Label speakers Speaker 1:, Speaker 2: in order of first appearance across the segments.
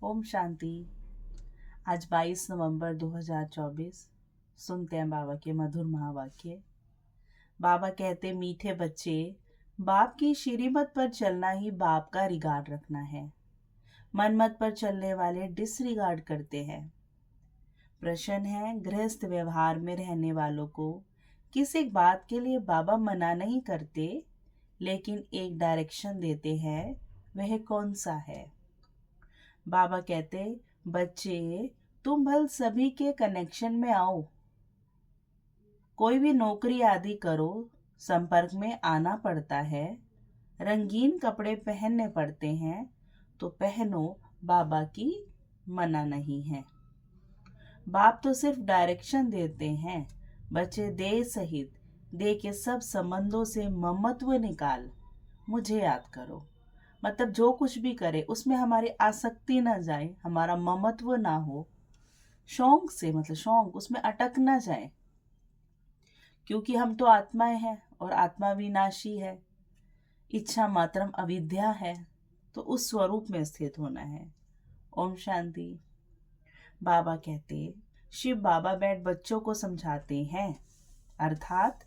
Speaker 1: ओम शांति। आज 22 नवंबर 2024। सुनते हैं बाबा के मधुर महावाक्य। बाबा कहते, मीठे बच्चे, बाप की श्रीमत पर चलना ही बाप का रिगार्ड रखना है। मनमत पर चलने वाले डिसरिगार्ड करते हैं। प्रश्न है, गृहस्थ व्यवहार में रहने वालों को किसी एक बात के लिए बाबा मना नहीं करते, लेकिन एक डायरेक्शन देते हैं। वह कौन सा है? बाबा कहते, बच्चे, तुम भल सभी के कनेक्शन में आओ। कोई भी नौकरी आदि करो, संपर्क में आना पड़ता है, रंगीन कपड़े पहनने पड़ते हैं, तो पहनो, बाबा की मना नहीं है। बाप तो सिर्फ डायरेक्शन देते हैं। बच्चे, देह सहित देह के सब संबंधों से ममत्व निकाल मुझे याद करो। मतलब जो कुछ भी करे उसमें हमारी आसक्ति ना जाए, हमारा ममत्व ना हो। शौक से मतलब शौक उसमें अटक ना जाए, क्योंकि हम तो आत्माएं हैं और आत्मा विनाशी है। इच्छा मात्रम अविद्या है, तो उस स्वरूप में स्थित होना है। ओम शांति। बाबा कहते, शिव बाबा बैठ बच्चों को समझाते हैं, अर्थात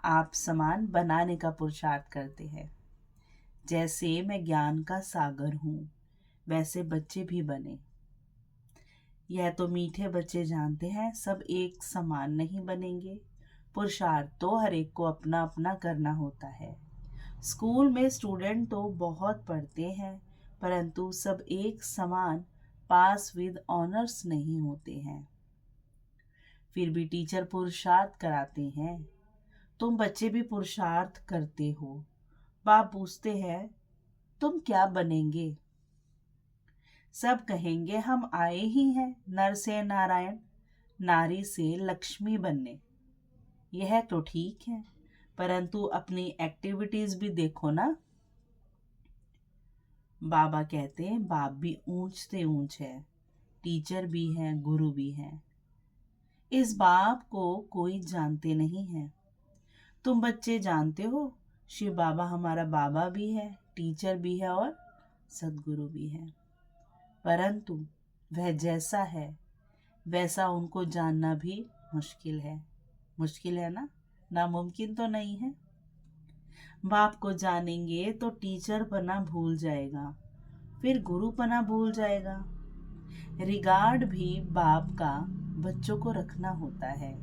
Speaker 1: आप समान बनाने का पुरुषार्थ करते हैं। जैसे मैं ज्ञान का सागर हूँ, वैसे बच्चे भी बने। यह तो मीठे बच्चे जानते हैं, सब एक समान नहीं बनेंगे। पुरुषार्थ तो हर एक को अपना अपना करना होता है। स्कूल में स्टूडेंट तो बहुत पढ़ते हैं, परंतु सब एक समान पास विद ऑनर्स नहीं होते हैं। फिर भी टीचर पुरुषार्थ कराते हैं। तुम बच्चे भी पुरुषार्थ करते हो। बाप पूछते हैं, तुम क्या बनेंगे? सब कहेंगे, हम आए ही हैं नर से नारायण, नारी से लक्ष्मी बनने। यह तो ठीक है, परंतु अपनी एक्टिविटीज भी देखो ना। बाबा कहते हैं, बाप भी ऊंच से ऊंच है, टीचर भी है, गुरु भी है। इस बाप को कोई जानते नहीं है। तुम बच्चे जानते हो, शिव बाबा हमारा बाबा भी है, टीचर भी है और सदगुरु भी है। परंतु वह जैसा है वैसा उनको जानना भी मुश्किल है। मुश्किल है ना, नामुमकिन तो नहीं है। बाप को जानेंगे तो टीचर पना भूल जाएगा, फिर गुरु पना भूल जाएगा। रिगार्ड भी बाप का बच्चों को रखना होता है।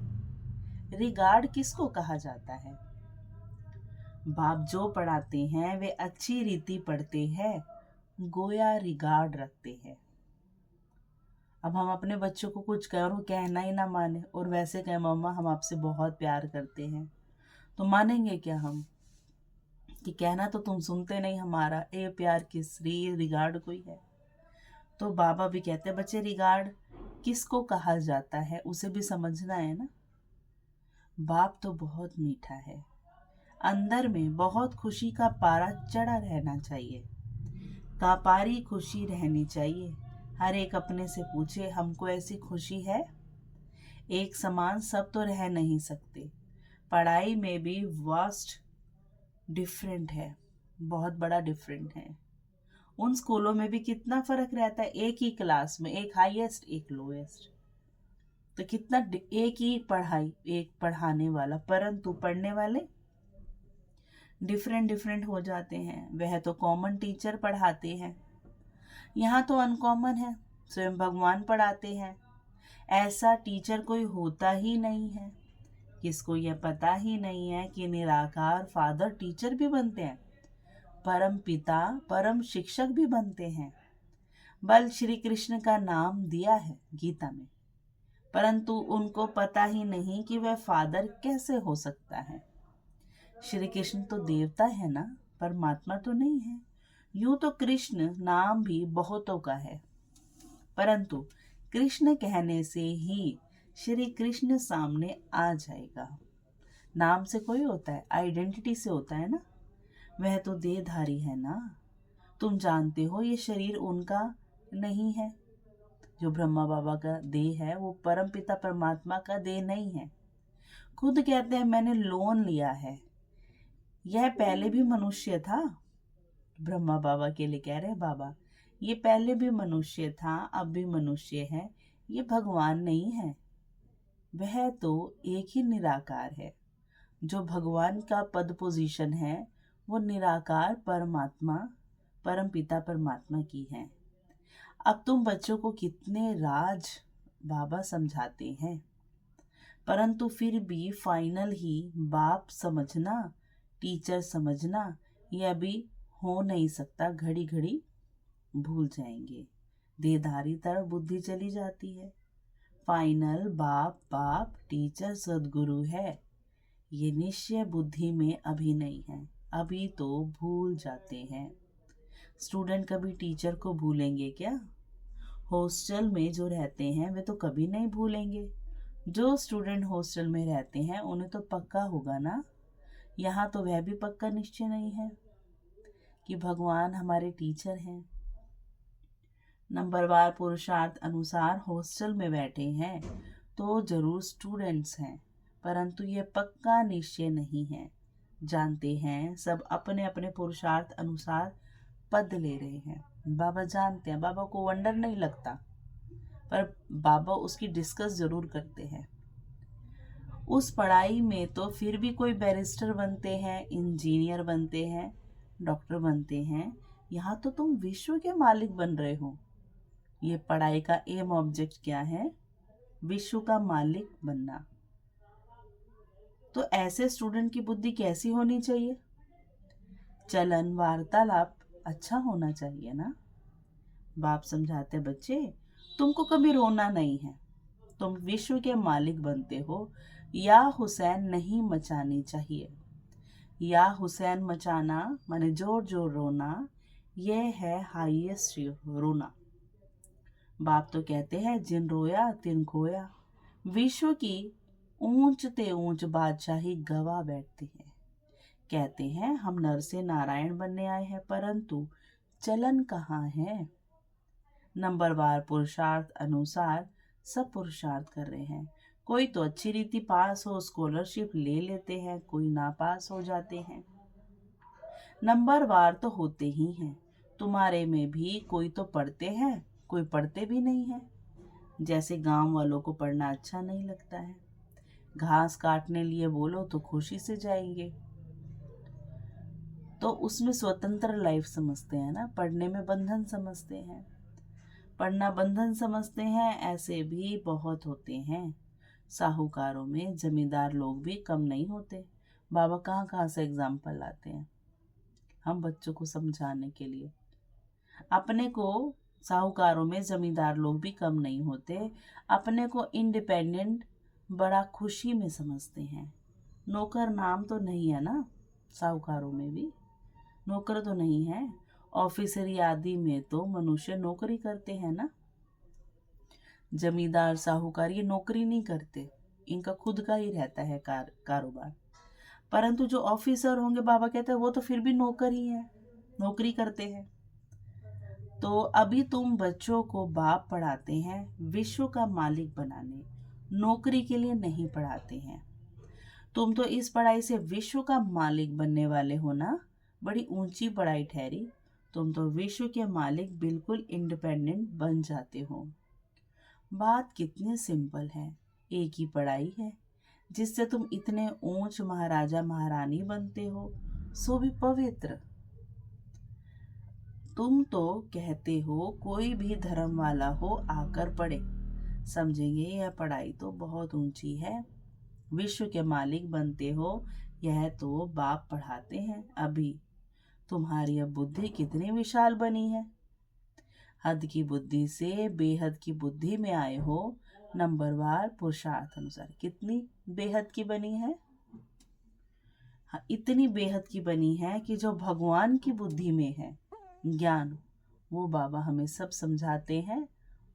Speaker 1: रिगार्ड किसको कहा जाता है? बाप जो पढ़ाते हैं वे अच्छी रीति पढ़ते हैं, गोया रिगार्ड रखते हैं। अब हम अपने बच्चों को कुछ करो, कहना ही ना माने और वैसे कहें, मम्मा हम आपसे बहुत प्यार करते हैं, तो मानेंगे क्या हम? कि कहना तो तुम सुनते नहीं हमारा, ए प्यार किस रिगार्ड कोई है? तो बाबा भी कहते हैं, बच्चे रिगार्ड किसको कहा जाता है उसे भी समझना है ना। बाप तो बहुत मीठा है, अंदर में बहुत खुशी का पारा चढ़ा रहना चाहिए, कापारी खुशी रहनी चाहिए। हर एक अपने से पूछे, हमको ऐसी खुशी है? एक समान सब तो रह नहीं सकते। पढ़ाई में भी वास्ट डिफरेंट है, बहुत बड़ा डिफरेंट है। उन स्कूलों में भी कितना फर्क रहता है, एक ही क्लास में एक हाईएस्ट एक लोएस्ट, तो कितना एक ही पढ़ाई, एक पढ़ाने वाला, परंतु पढ़ने वाले डिफरेंट डिफरेंट हो जाते हैं। वह तो कॉमन टीचर पढ़ाते हैं, यहाँ तो अनकॉमन है, स्वयं भगवान पढ़ाते हैं। ऐसा टीचर कोई होता ही नहीं है। किसको यह पता ही नहीं है कि निराकार फादर टीचर भी बनते हैं, परम पिता परम शिक्षक भी बनते हैं। बल श्री कृष्ण का नाम दिया है गीता में, परंतु उनको पता ही नहीं कि वह फादर कैसे हो सकता है। श्री कृष्ण तो देवता है ना, परमात्मा तो नहीं है। यूं तो कृष्ण नाम भी बहुतों का है, परंतु कृष्ण कहने से ही श्री कृष्ण सामने आ जाएगा। नाम से कोई होता है, आइडेंटिटी से होता है ना। वह तो देहधारी है ना। तुम जानते हो ये शरीर उनका नहीं है। जो ब्रह्मा बाबा का देह है वो परम पिता परमात्मा का देह नहीं है। खुद कहते हैं, मैंने लोन लिया है। यह पहले भी मनुष्य था। ब्रह्मा बाबा के लिए कह रहे हैं बाबा, ये पहले भी मनुष्य था, अब भी मनुष्य है, ये भगवान नहीं है। वह तो एक ही निराकार है। जो भगवान का पद पोजीशन है वो निराकार परमात्मा, परमपिता परमात्मा की है। अब तुम बच्चों को कितने राज बाबा समझाते हैं, परंतु फिर भी फाइनल ही बाप समझना, टीचर समझना, ये अभी हो नहीं सकता। घड़ी घड़ी भूल जाएंगे, देधारी तरफ बुद्धि चली जाती है। फाइनल बाप बाप टीचर सदगुरु है, ये निश्चय बुद्धि में अभी नहीं है, अभी तो भूल जाते हैं। स्टूडेंट कभी टीचर को भूलेंगे क्या? हॉस्टल में जो रहते हैं वे तो कभी नहीं भूलेंगे। जो स्टूडेंट हॉस्टल में रहते हैं उन्हें तो पक्का होगा ना। यहाँ तो वह भी पक्का निश्चय नहीं है कि भगवान हमारे टीचर हैं। नंबरवार पुरुषार्थ अनुसार हॉस्टल में बैठे हैं तो जरूर स्टूडेंट्स हैं, परंतु ये पक्का निश्चय नहीं है। जानते हैं सब अपने अपने पुरुषार्थ अनुसार पद ले रहे हैं। बाबा जानते हैं, बाबा को वंडर नहीं लगता, पर बाबा उसकी डिस्कस जरूर करते हैं। उस पढ़ाई में तो फिर भी कोई बैरिस्टर बनते हैं, इंजीनियर बनते हैं, डॉक्टर बनते हैं। यहाँ तो तुम विश्व के मालिक बन रहे हो। ये पढ़ाई का एम ऑब्जेक्ट क्या है? विश्व का मालिक बनना। तो ऐसे स्टूडेंट की बुद्धि कैसी होनी चाहिए? चलन वार्तालाप अच्छा होना चाहिए ना। बाप समझाते बच्चे, तुमको कभी रोना नहीं है, तुम विश्व के मालिक बनते हो। या हुसैन नहीं मचानी चाहिए। या हुसैन मचाना माने जोर जोर रोना, यह है हाईएस्ट रोना। बाप तो कहते हैं जिन रोया तिन खोया। विश्व की ऊंच ते ऊंच बादशाही गवा बैठती है। कहते हैं हम नर से नारायण बनने आए हैं, परंतु चलन कहाँ है? नंबरवार पुरुषार्थ अनुसार सब पुरुषार्थ कर रहे हैं। कोई तो अच्छी रीति पास हो, स्कॉलरशिप ले लेते हैं, कोई ना पास हो जाते हैं। नंबरवार तो होते ही हैं। तुम्हारे में भी कोई तो पढ़ते हैं, कोई पढ़ते भी नहीं है। जैसे गांव वालों को पढ़ना अच्छा नहीं लगता है, घास काटने लिए बोलो तो खुशी से जाएंगे। तो उसमें स्वतंत्र लाइफ समझते हैं ना, पढ़ने में बंधन समझते हैं। पढ़ना बंधन समझते हैं, ऐसे भी बहुत होते हैं। साहूकारों में जमींदार लोग भी कम नहीं होते। बाबा कहाँ कहाँ से एग्जाम्पल लाते हैं हम बच्चों को समझाने के लिए। अपने को साहूकारों में जमींदार लोग भी कम नहीं होते। अपने को इंडिपेंडेंट बड़ा खुशी में समझते हैं। नौकर नाम तो नहीं है ना, साहूकारों में भी नौकर तो नहीं है। ऑफिसरी आदि में तो मनुष्य नौकरी करते हैं ना। जमींदार साहूकार ये नौकरी नहीं करते, इनका खुद का ही रहता है कारोबार। परंतु जो ऑफिसर होंगे, बाबा कहते हैं वो तो फिर भी नौकर ही है, नौकरी करते हैं। तो अभी तुम बच्चों को बाप पढ़ाते हैं विश्व का मालिक बनाने, नौकरी के लिए नहीं पढ़ाते हैं। तुम तो इस पढ़ाई से विश्व का मालिक बनने वाले हो ना। बड़ी ऊंची पढ़ाई ठहरी। तुम तो विश्व के मालिक बिल्कुल इंडिपेंडेंट बन जाते हो। बात कितनी सिंपल है, एक ही पढ़ाई है जिससे तुम इतने ऊंच महाराजा महारानी बनते हो, सो भी पवित्र। तुम तो कहते हो कोई भी धर्म वाला हो आकर पढ़े, समझेंगे यह पढ़ाई तो बहुत ऊंची है। विश्व के मालिक बनते हो, यह तो बाप पढ़ाते हैं। अभी तुम्हारी अब बुद्धि कितनी विशाल बनी है। हद की बुद्धि से बेहद की बुद्धि में आए हो। नंबरवार पुरुषार्थ अनुसार कितनी बेहद की बनी है? हाँ, इतनी बेहद की बनी है कि जो भगवान की बुद्धि में है ज्ञान, वो बाबा हमें सब समझाते हैं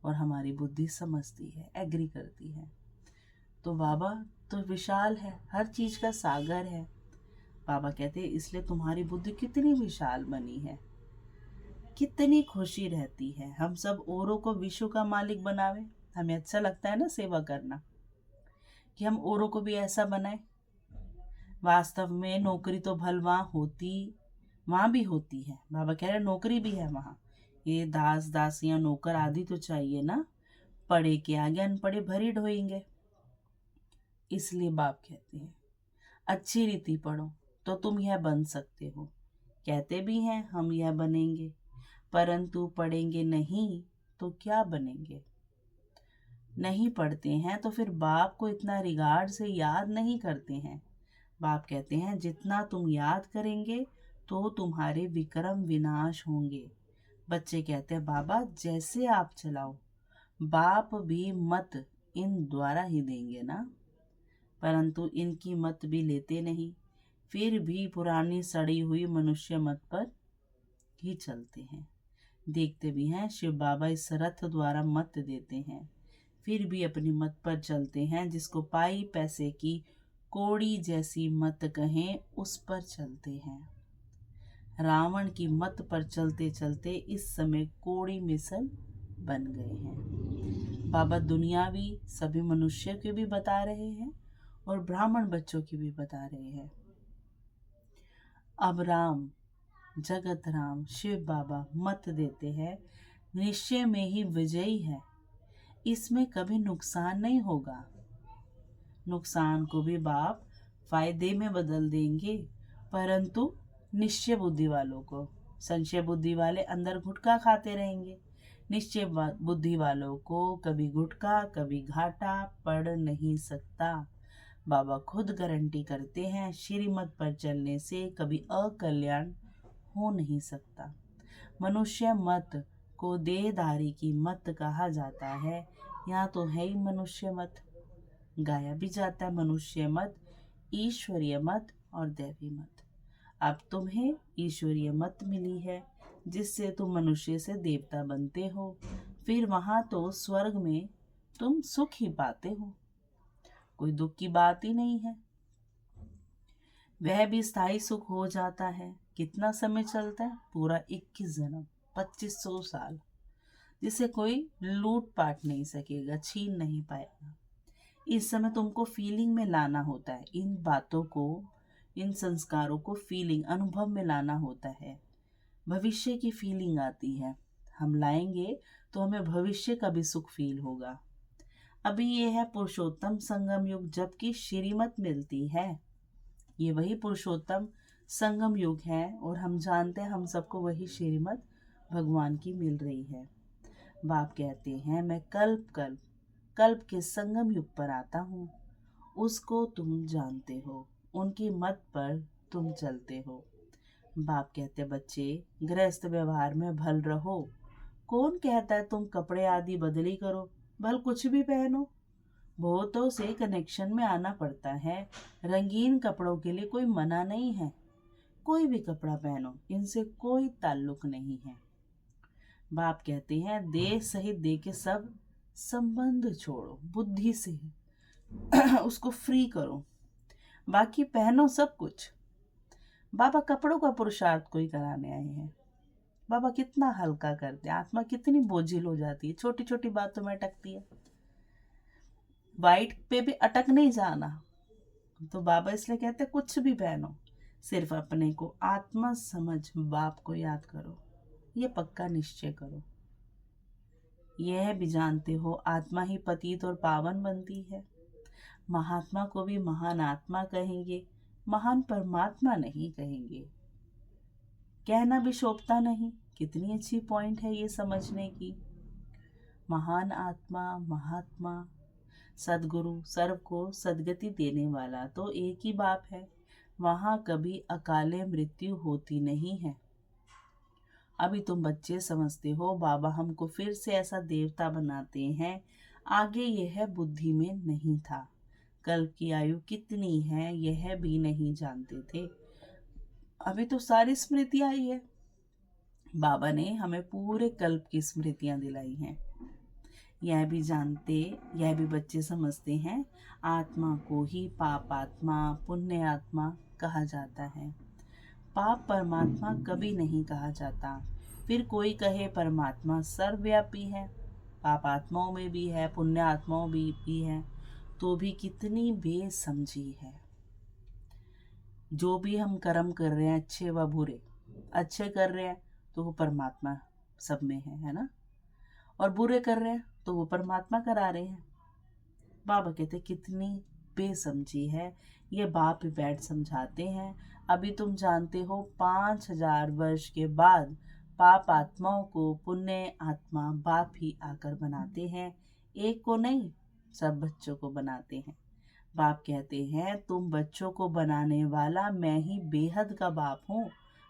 Speaker 1: और हमारी बुद्धि समझती है, एग्री करती है। तो बाबा तो विशाल है, हर चीज का सागर है। बाबा कहते हैं इसलिए तुम्हारी बुद्धि कितनी विशाल बनी है। कितनी खुशी रहती है हम सब औरों को विश्व का मालिक बनावे। हमें अच्छा लगता है ना सेवा करना, कि हम औरों को भी ऐसा बनाए। वास्तव में नौकरी तो भल वहाँ भी होती है। बाबा कह रहे नौकरी भी है वहाँ, ये दास दासियां नौकर आदि तो चाहिए ना, पढ़े के आगे अनपढ़े भरी ढोएंगे। इसलिए बाप कहते हैं अच्छी रीति पढ़ो तो तुम यह बन सकते हो। कहते भी हैं हम यह बनेंगे, परंतु पढ़ेंगे नहीं तो क्या बनेंगे। नहीं पढ़ते हैं तो फिर बाप को इतना रिगार्ड से याद नहीं करते हैं। बाप कहते हैं जितना तुम याद करेंगे तो तुम्हारे विक्रम विनाश होंगे। बच्चे कहते हैं बाबा जैसे आप चलाओ। बाप भी मत इन द्वारा ही देंगे ना, परंतु इनकी मत भी लेते नहीं, फिर भी पुरानी सड़ी हुई मनुष्य मत पर ही चलते हैं। देखते भी हैं शिव बाबा इस रथ द्वारा मत देते हैं, फिर भी अपनी मत पर चलते हैं। जिसको पाई पैसे की कोड़ी जैसी मत कहें उस पर चलते हैं। रावण की मत पर चलते चलते इस समय कोड़ी मिसल बन गए हैं। बाबा दुनियावी सभी मनुष्य के भी बता रहे हैं और ब्राह्मण बच्चों की भी बता रहे हैं। अब राम जगत राम शिव बाबा मत देते हैं, निश्चय में ही विजयी है, इसमें कभी नुकसान नहीं होगा। नुकसान को भी बाप फायदे में बदल देंगे, परंतु निश्चय बुद्धि वालों को। संशय बुद्धि वाले अंदर गुटखा खाते रहेंगे। निश्चय बुद्धि वालों को कभी गुटखा कभी घाटा पड़ नहीं सकता। बाबा खुद गारंटी करते हैं श्रीमत पर चलने से कभी अकल्याण हो नहीं सकता। मनुष्य मत को देहधारी की मत कहा जाता है। यहाँ तो है ही मनुष्य मत, गाया भी जाता है मनुष्य मत, ईश्वरीय मत और दैवी मत। अब तुम्हें ईश्वरीय मत मिली है जिससे तुम मनुष्य से देवता बनते हो, फिर वहां तो स्वर्ग में तुम सुख ही पाते हो, कोई दुख की बात ही नहीं है। वह भी स्थायी सुख हो जाता है। कितना समय चलता है? पूरा 21 जन्म, 2500 साल, जिसे कोई लूट पाट नहीं सकेगा, छीन नहीं पाएगा। इस समय तुमको फीलिंग में लाना होता है, इन बातों को, इन संस्कारों को फीलिंग अनुभव में लाना होता है। भविष्य की फीलिंग आती है, हम लाएंगे तो हमें भविष्य का भी सुख फील होगा। अभी ये है पुरुषोत्तम संगम युग, जबकि श्रीमत मिलती है। ये वही पुरुषोत्तम संगम युग है और हम जानते हैं हम सबको वही श्रीमत भगवान की मिल रही है। बाप कहते हैं मैं कल्प के संगम युग पर आता हूँ, उसको तुम जानते हो, उनकी मत पर तुम चलते हो। बाप कहते बच्चे गृहस्थ व्यवहार में भल रहो। कौन कहता है तुम कपड़े आदि बदली करो, भल कुछ भी पहनो। बहुतों से कनेक्शन में आना पड़ता है। रंगीन कपड़ों के लिए कोई मना नहीं है, कोई भी कपड़ा पहनो, इनसे कोई ताल्लुक नहीं है। बाप कहते हैं देह सहित देह के सब संबंध छोड़ो, बुद्धि से उसको फ्री करो, बाकी पहनो सब कुछ। बाबा कपड़ों का पुरुषार्थ कोई कराने आए हैं। बाबा कितना हल्का करते हैं, आत्मा कितनी बोझिल हो जाती है, छोटी छोटी बातों में अटकती है। वाइट पे भी अटक नहीं जाना, तो बाबा इसलिए कहते हैं कुछ भी पहनो, सिर्फ अपने को आत्मा समझ बाप को याद करो, ये पक्का निश्चय करो। यह भी जानते हो आत्मा ही पतित और पावन बनती है। महात्मा को भी महान आत्मा कहेंगे, महान परमात्मा नहीं कहेंगे। कहना भी शोभता नहीं। कितनी अच्छी पॉइंट है ये समझने की। महान आत्मा, महात्मा, सदगुरु, सर्व को सदगति देने वाला तो एक ही बाप है। वहां कभी अकाले मृत्यु होती नहीं है। अभी तुम बच्चे समझते हो बाबा हमको फिर से ऐसा देवता बनाते हैं, आगे यह बुद्धि में नहीं था। कल्प की आयु कितनी है यह भी नहीं जानते थे, अभी तो सारी स्मृतियां आई है। बाबा ने हमें पूरे कल्प की स्मृतियां दिलाई हैं। यह भी जानते, यह भी बच्चे समझते हैं आत्मा को ही पाप आत्मा, पुण्य आत्मा कहा जाता है। पाप परमात्मा कभी नहीं कहा जाता। फिर कोई कहे परमात्मा सर्वव्यापी है, पाप आत्माओं में भी है, पुण्य आत्माओं में भी है, तो भी कितनी बेसमझी है। जो भी हम कर्म कर रहे हैं अच्छे व बुरे, अच्छे कर रहे हैं तो वो परमात्मा सब में है ना। और बुरे कर रहे हैं तो वो परमात्मा करा रहे हैं। बाबा कहते कितनी बेसमझी है। ये बाप ही बैठ समझाते हैं, अभी तुम जानते हो 5000 वर्ष के बाद पाप आत्माओं को पुण्य आत्मा बाप ही आकर बनाते हैं। एक को नहीं, सब बच्चों को बनाते हैं। बाप कहते हैं तुम बच्चों को बनाने वाला मैं ही बेहद का बाप हूँ,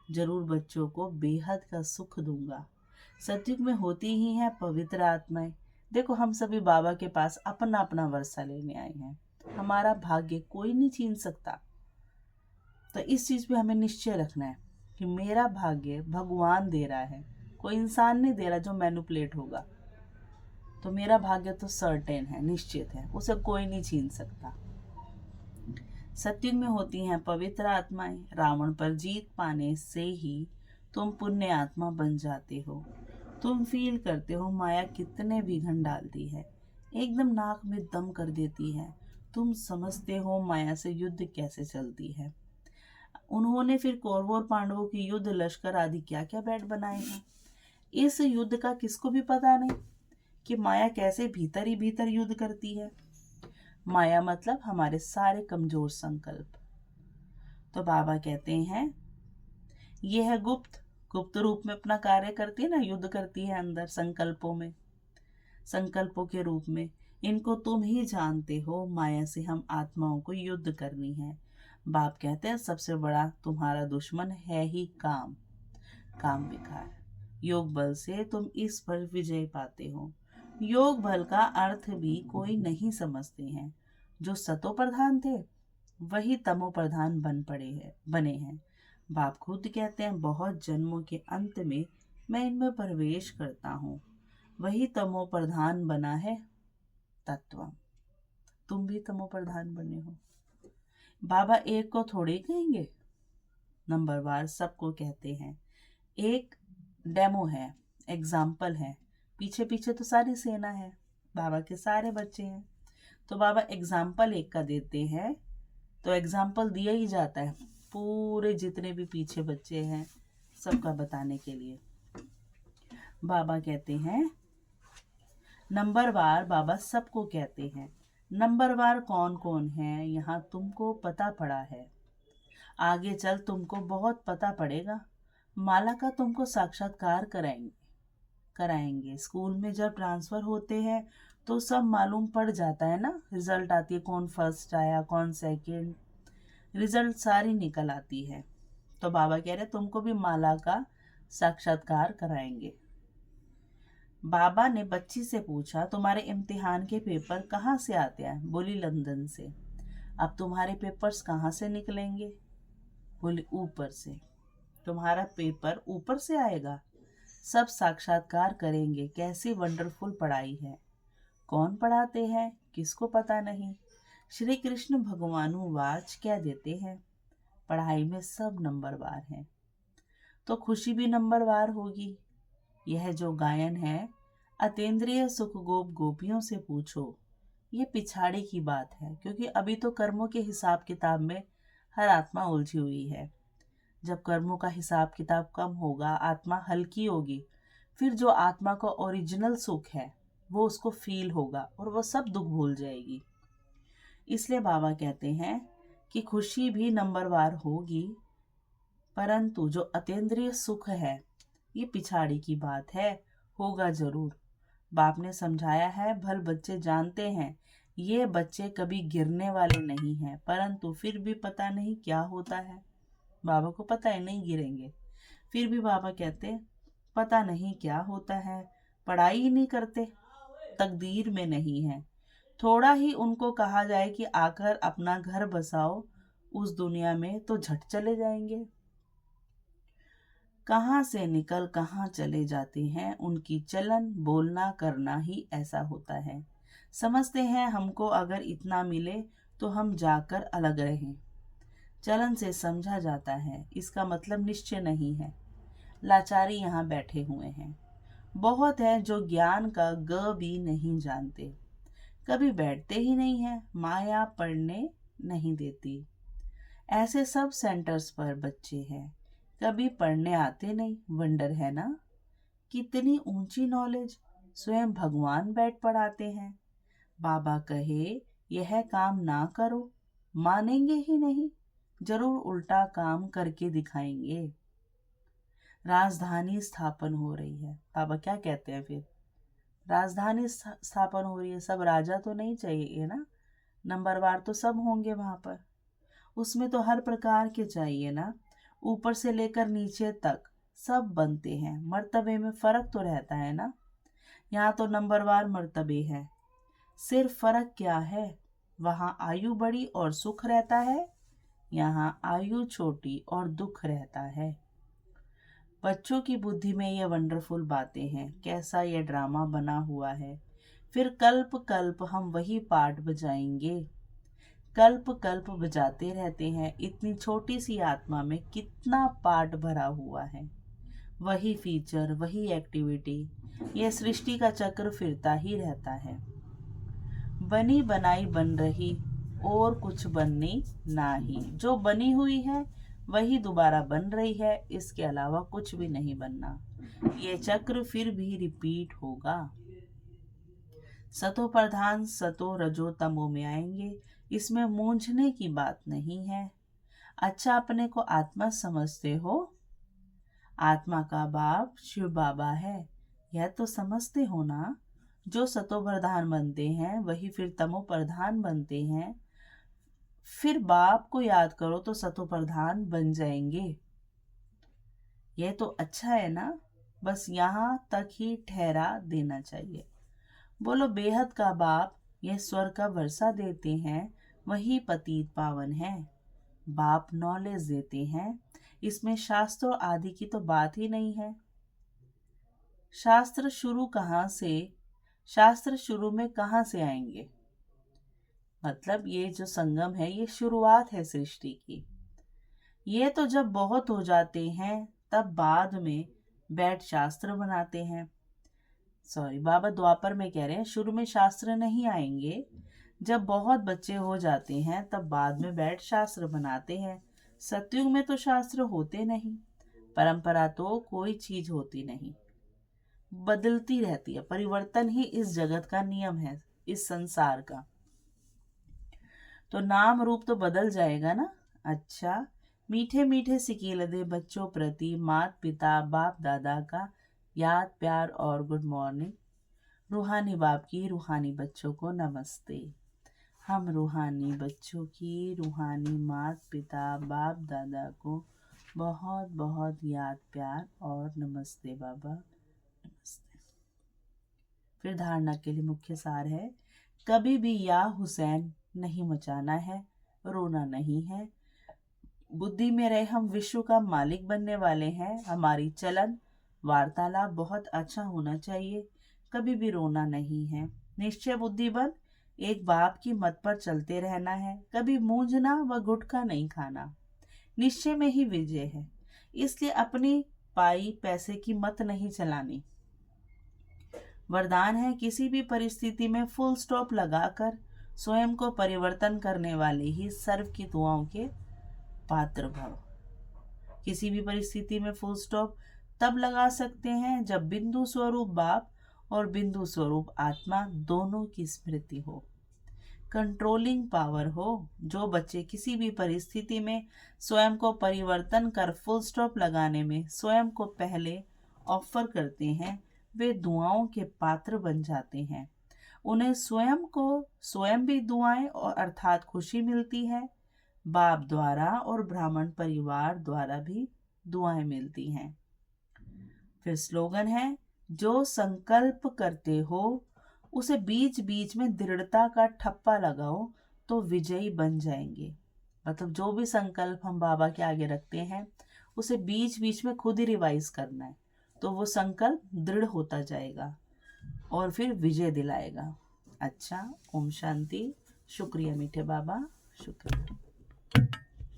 Speaker 1: जरूर बच्चों को बेहद का सुख दूंगा। सतयुग में होती ही हैं पवित्र आत्माएं। देखो हम सभी बाबा के पास अपना अपना वर्षा लेने आए हैं, हमारा भाग्य कोई नहीं छीन सकता। तो इस चीज पे हमें निश्चय रखना है कि मेरा भाग्य भगवान दे रहा है, कोई इंसान नहीं दे रहा जो मैनिपुलेट होगा। तो मेरा भाग्य तो सर्टेन है, निश्चित है, उसे कोई नहीं छीन सकता। सतयुग में होती हैं पवित्र आत्माएं। रावण पर जीत पाने से ही तुम पुण्य आत्मा बन जाते हो। तुम फील करते हो माया कितने विघन डालती है, एकदम नाक में दम कर देती है। तुम समझते हो माया से युद्ध कैसे चलती है। उन्होंने फिर कौरवों और पांडवों की युद्ध, लश्कर आदि क्या क्या बैठ बनाए हैं। इस युद्ध का किसको भी पता नहीं कि माया कैसे भीतर ही भीतर युद्ध करती है। माया मतलब हमारे सारे कमजोर संकल्प। तो बाबा कहते हैं यह है गुप्त रूप में अपना कार्य करती है ना, युद्ध करती है अंदर संकल्पों में, संकल्पों के रूप में। इनको तुम ही जानते हो, माया से हम आत्माओं को युद्ध करनी है। बाप कहते हैं सबसे बड़ा तुम्हारा दुश्मन है ही काम, काम विकार। योग बल से तुम इस पर विजय पाते हो। योग बल का अर्थ भी कोई नहीं समझते हैं। जो सतो प्रधान थे वही तमो प्रधान बने हैं। बाप खुद कहते हैं बहुत जन्मों के अंत में मैं इनमें प्रवेश करता हूँ, वही तमो प्रधान बना है तत्व। तुम भी तमो प्रधान बने हो। बाबा एक को थोड़े कहेंगे, नंबरवार सबको कहते हैं। एक डेमो है, एग्जाम्पल है, पीछे पीछे तो सारी सेना है, बाबा के सारे बच्चे हैं। तो बाबा एग्जाम्पल एक का देते हैं, तो एग्जाम्पल दिया ही जाता है पूरे जितने भी पीछे बच्चे हैं सबका बताने के लिए। बाबा कहते हैं नंबरवार, बाबा सबको कहते हैं नंबरवार कौन कौन है यहाँ तुमको पता पड़ा है, आगे चल तुमको बहुत पता पड़ेगा। माला का तुमको साक्षात्कार कराएंगे। स्कूल में जब ट्रांसफर होते हैं तो सब मालूम पड़ जाता है ना, रिजल्ट आती है कौन फर्स्ट आया कौन सेकंड, रिजल्ट सारी निकल आती है। तो बाबा कह रहे तुमको भी माला का साक्षात्कार कराएंगे। बाबा ने बच्ची से पूछा तुम्हारे इम्तिहान के पेपर कहाँ से आते हैं, बोली लंदन से। अब तुम्हारे पेपर्स कहाँ से निकलेंगे, बोली ऊपर से। तुम्हारा पेपर ऊपर से आएगा। सब साक्षात्कार करेंगे कैसी वंडरफुल पढ़ाई है। कौन पढ़ाते हैं किसको पता नहीं। श्री कृष्ण भगवानुवाच क्या देते हैं, पढ़ाई में सब नंबरवार हैं। तो खुशी भी नंबरवार होगी। यह जो गायन है अतेंद्रिय सुख गोप गोपियों से पूछो, ये पिछाड़ी की बात है, क्योंकि अभी तो कर्मों के हिसाब किताब में हर आत्मा उलझी हुई है। जब कर्मों का हिसाब किताब कम होगा, आत्मा हल्की होगी, फिर जो आत्मा का ओरिजिनल सुख है वो उसको फील होगा और वो सब दुख भूल जाएगी। इसलिए बाबा कहते हैं कि खुशी भी नंबरवार होगी, परंतु जो अतीन्द्रिय सुख है ये पिछाड़ी की बात है, होगा जरूर। बाप ने समझाया है, भल बच्चे जानते हैं ये बच्चे कभी गिरने वाले नहीं हैं, परंतु फिर भी पता नहीं क्या होता है। बाबा को पता है नहीं गिरेंगे, फिर भी बाबा कहते पता नहीं क्या होता है, पढ़ाई ही नहीं करते, तकदीर में नहीं है। थोड़ा ही उनको कहा जाए कि आकर अपना घर बसाओ उस दुनिया में तो झट चले जाएंगे। कहाँ से निकल कहाँ चले जाते हैं, उनकी चलन बोलना करना ही ऐसा होता है। समझते हैं हमको अगर इतना मिले तो हम जाकर अलग रहें। चलन से समझा जाता है, इसका मतलब निश्चय नहीं है। लाचारी यहाँ बैठे हुए हैं। बहुत है जो ज्ञान का ग भी नहीं जानते, कभी बैठते ही नहीं है, माया पढ़ने नहीं देती। ऐसे सब सेंटर्स पर बच्चे हैं, कभी पढ़ने आते नहीं। वंडर है ना, कितनी ऊंची नॉलेज, स्वयं भगवान बैठ पढ़ाते हैं। बाबा कहे यह काम ना करो, मानेंगे ही नहीं, जरूर उल्टा काम करके दिखाएंगे। राजधानी स्थापन हो रही है। बाबा क्या कहते हैं फिर? राजधानी स्थापन हो रही है, सब राजा तो नहीं चाहिए ना, नंबरवार तो सब होंगे वहां पर, उसमें तो हर प्रकार के चाहिए ना, ऊपर से लेकर नीचे तक सब बनते हैं। मर्तबे में फर्क तो रहता है ना, यहाँ तो नंबरवार मर्तबे हैं। सिर्फ फर्क क्या है, वहाँ आयु बड़ी और सुख रहता है, यहाँ आयु छोटी और दुख रहता है। बच्चों की बुद्धि में ये वंडरफुल बातें हैं, कैसा ये ड्रामा बना हुआ है। फिर कल्प कल्प हम वही पाठ बजाएंगे, कल्प कल्प बजाते रहते हैं। इतनी छोटी सी आत्मा में कितना पाठ भरा हुआ है, वही फीचर, वही एक्टिविटी, ये सृष्टि का चक्र फिरता ही रहता है। बनी बनाई बन रही और कुछ बननी नाही, जो बनी हुई है वही दोबारा बन रही है, इसके अलावा कुछ भी नहीं बनना। ये चक्र फिर भी रिपीट होगा। सतो प्रधान सतो रजो तमो में आएंगे, इसमें मूंझने की बात नहीं है। अच्छा, अपने को आत्मा समझते हो, आत्मा का बाप शिव बाबा है, यह तो समझते हो ना। जो सतो प्रधान बनते हैं वही फिर तमो प्रधान बनते हैं। फिर बाप को याद करो तो सतो प्रधान बन जाएंगे। यह तो अच्छा है ना, बस यहाँ तक ही ठहरा देना चाहिए। बोलो बेहद का बाप, यह स्वर्ग का वर्षा देते हैं, वही पतित पावन है। बाप नॉलेज देते हैं, इसमें शास्त्र आदि की तो बात ही नहीं है। शास्त्र शुरू में कहाँ से आएंगे? मतलब ये जो संगम है ये शुरुआत है सृष्टि की। ये तो जब बहुत हो जाते हैं तब बाद में बैठ शास्त्र बनाते हैं। सॉरी, बाबा द्वापर में कह रहे हैं, शुरू में शास्त्र नहीं आएंगे, जब बहुत बच्चे हो जाते हैं तब बाद में बैठ शास्त्र बनाते हैं। सतयुग में तो शास्त्र होते नहीं, परंपरा तो कोई चीज होती नहीं, बदलती रहती है। परिवर्तन ही इस जगत का नियम है, इस संसार का। तो नाम रूप तो बदल जाएगा ना। अच्छा, मीठे मीठे सिकील दे बच्चों प्रति माता पिता बाप दादा का याद प्यार और गुड मॉर्निंग। रूहानी बाप की रूहानी बच्चों को नमस्ते। हम रूहानी बच्चों की रूहानी माता पिता बाप दादा को बहुत बहुत याद प्यार और नमस्ते बाबा, नमस्ते। फिर धारणा के लिए मुख्य सार है, कभी भी या हुसैन नहीं मचाना है, रोना नहीं है। बुद्धि में रहे हम विश्व का मालिक बनने वाले हैं। हमारी चलन वार्तालाप बहुत अच्छा होना चाहिए, कभी भी रोना नहीं है। निश्चय बुद्धि बन एक बाप की मत पर चलते रहना है, कभी मूंझना व गुटखा नहीं खाना। निश्चय में ही विजय है, इसलिए अपनी पाई पैसे की मत नहीं चलानी। वरदान है, किसी भी परिस्थिति में फुल स्टॉप लगाकर स्वयं को परिवर्तन करने वाले ही सर्व की दुआओं के पात्र भव। किसी भी परिस्थिति में फुल स्टॉप तब लगा सकते हैं जब बिंदु स्वरूप बाप और बिंदु स्वरूप आत्मा दोनों की स्मृति हो, कंट्रोलिंग पावर हो। जो बच्चे किसी भी परिस्थिति में स्वयं को परिवर्तन कर फुल स्टॉप लगाने में स्वयं को पहले ऑफर करते हैं, वे दुआओं के पात्र बन जाते हैं। उन्हें स्वयं भी दुआएं और अर्थात खुशी मिलती है, बाप द्वारा और ब्राह्मण परिवार द्वारा भी दुआएं मिलती हैं। फिर स्लोगन है, जो संकल्प करते हो उसे बीच बीच में दृढ़ता का ठप्पा लगाओ तो विजयी बन जाएंगे। मतलब जो भी संकल्प हम बाबा के आगे रखते हैं उसे बीच बीच में खुद ही रिवाइज करना है, तो वो संकल्प दृढ़ होता जाएगा और फिर विजय दिलाएगा। अच्छा, ओम शांति। शुक्रिया मीठे बाबा, शुक्रिया।